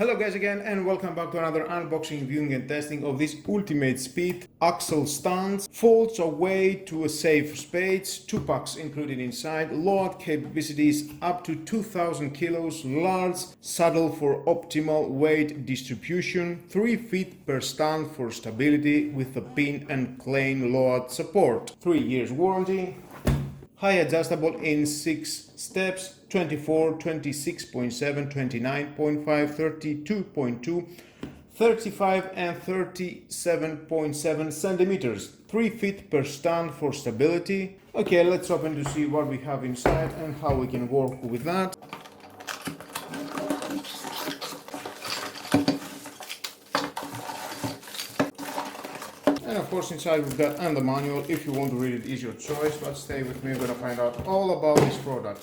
Hello guys again and welcome back to another unboxing, viewing and testing of this ultimate speed axle stands. Folds away to a safe space, 2 packs included inside, load capacities up to 2000 kilos, large saddle for optimal weight distribution, 3 feet per stand for stability with a pin and claim load support, 3 years warranty. High adjustable in 6 steps, 24, 26.7, 29.5, 32.2, 35 and 37.7 centimeters. 3 feet per stand for stability. Okay, let's open to see what we have inside and how we can work with that. And of course inside we've got the manual. If you want to read it, is your choice, but stay with me, we're gonna find out all about this product.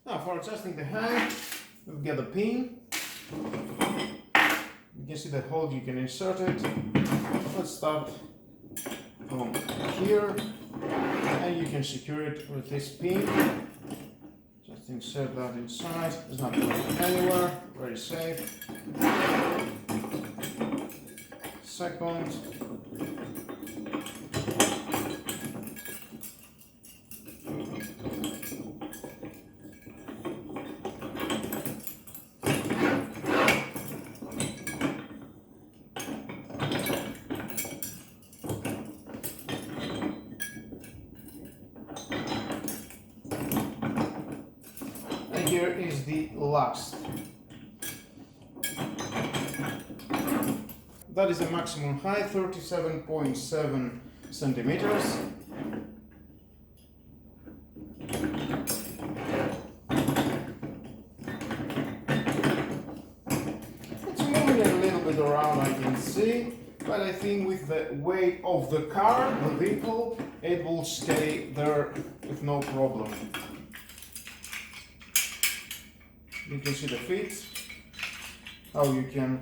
Now for adjusting the height, we've got the pin. You can see the hole, you can insert it. Let's start from here and you can secure it with this pin. Just insert that inside, it's not going anywhere, very safe. Second. Here is the last. That is the maximum height, 37.7 centimeters. It's moving a little bit around, I can see, but I think with the weight of the car, the vehicle, it will stay there with no problem. You can see the feet, how you can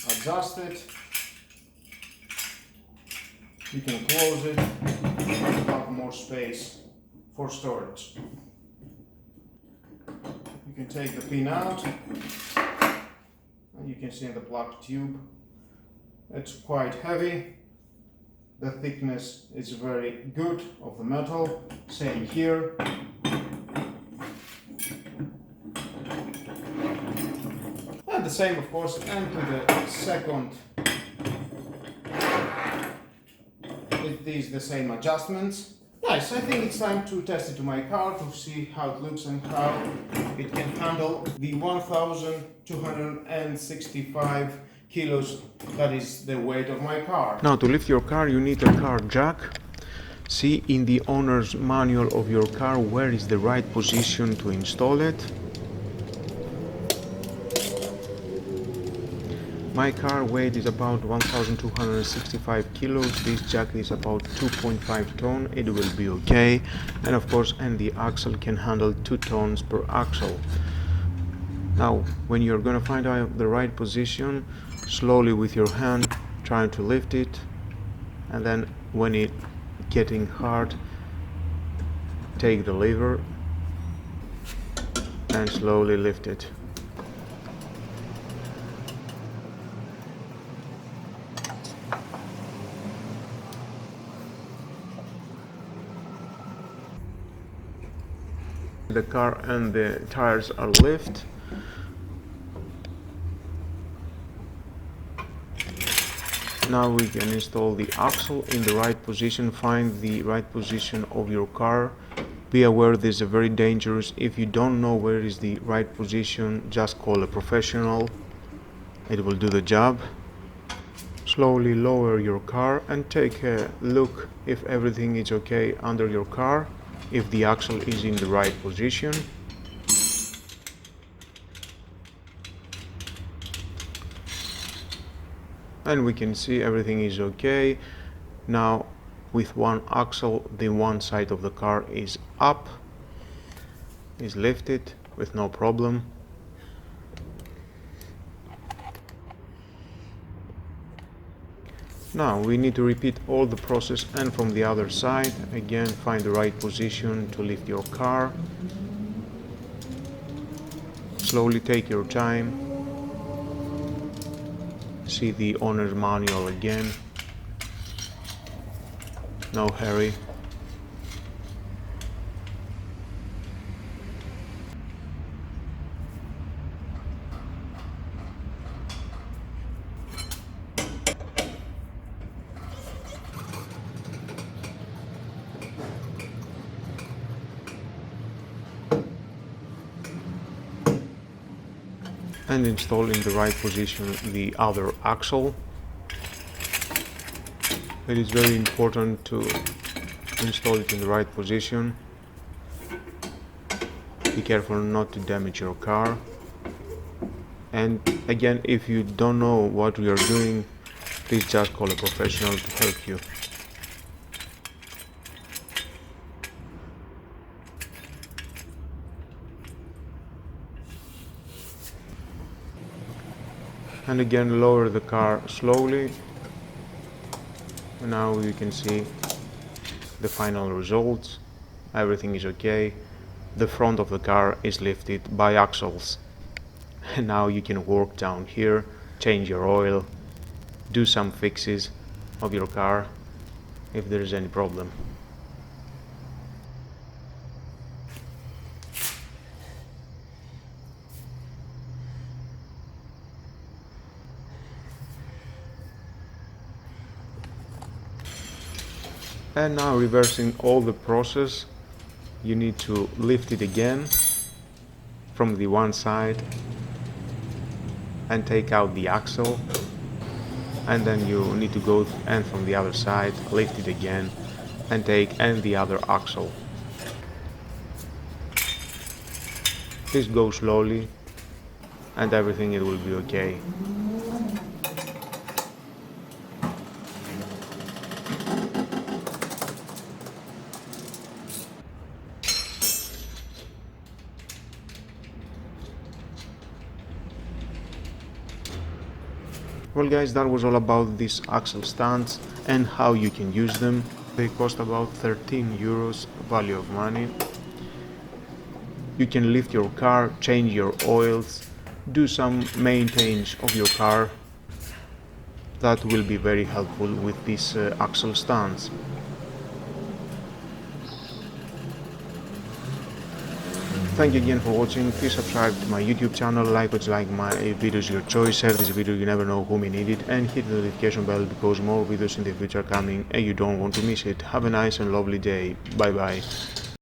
adjust it. You can close it and have more space for storage. You can take the pin out and you can see in the black tube it's quite heavy. The thickness is very good of the metal, same here. And the same of course, and to the second, it is the same adjustments. Nice, I think it's time to test it to my car to see how it looks and how it can handle the 1265 kilos, that is the weight of my car. Now to lift your car you need a car jack. See in the owner's manual of your car where is the right position to install it. My car weight is about 1265 kilos, this jack is about 2.5 ton, it will be okay. And of course, and the axle can handle 2 tons per axle. Now, when you're gonna find out the right position, slowly with your hand, trying to lift it, and then when it getting hard, take the lever and slowly lift it. The car and the tires are lifted. Now we can install the axle in the right position. Find the right position of your car. Be aware this is very dangerous. If you don't know where is the right position, just call a professional. It will do the job. Slowly lower your car and take a look if everything is okay under your car. If the axle is in the right position. And we can see everything is okay. Now with one axle, the one side of the car is up, is lifted with no problem. Now we need to repeat all the process, and from the other side again find the right position to lift your car. Slowly take your time. See the owner's manual again. No hurry. And install in the right position the other axle. It is very important to install it in the right position. Be careful not to damage your car. And again, if you don't know what we are doing, please just call a professional to help you. And again, lower the car slowly. And now you can see the final results. Everything is okay. The front of the car is lifted by axles. And now you can work down here, change your oil, do some fixes of your car if there is any problem. And now, reversing all the process, you need to lift it again from the one side and take out the axle, and then you need to go and from the other side lift it again and take and the other axle. Please go slowly and everything it will be okay. Well guys, that was all about these axle stands and how you can use them. They cost about 13 euros, value of money. You can lift your car, change your oils, do some maintenance of your car. That will be very helpful with these axle stands. Thank you again for watching. Please subscribe to my YouTube channel, like my videos your choice, share this video, you never know who may need it, and hit the notification bell because more videos in the future are coming and you don't want to miss it. Have a nice and lovely day. Bye bye.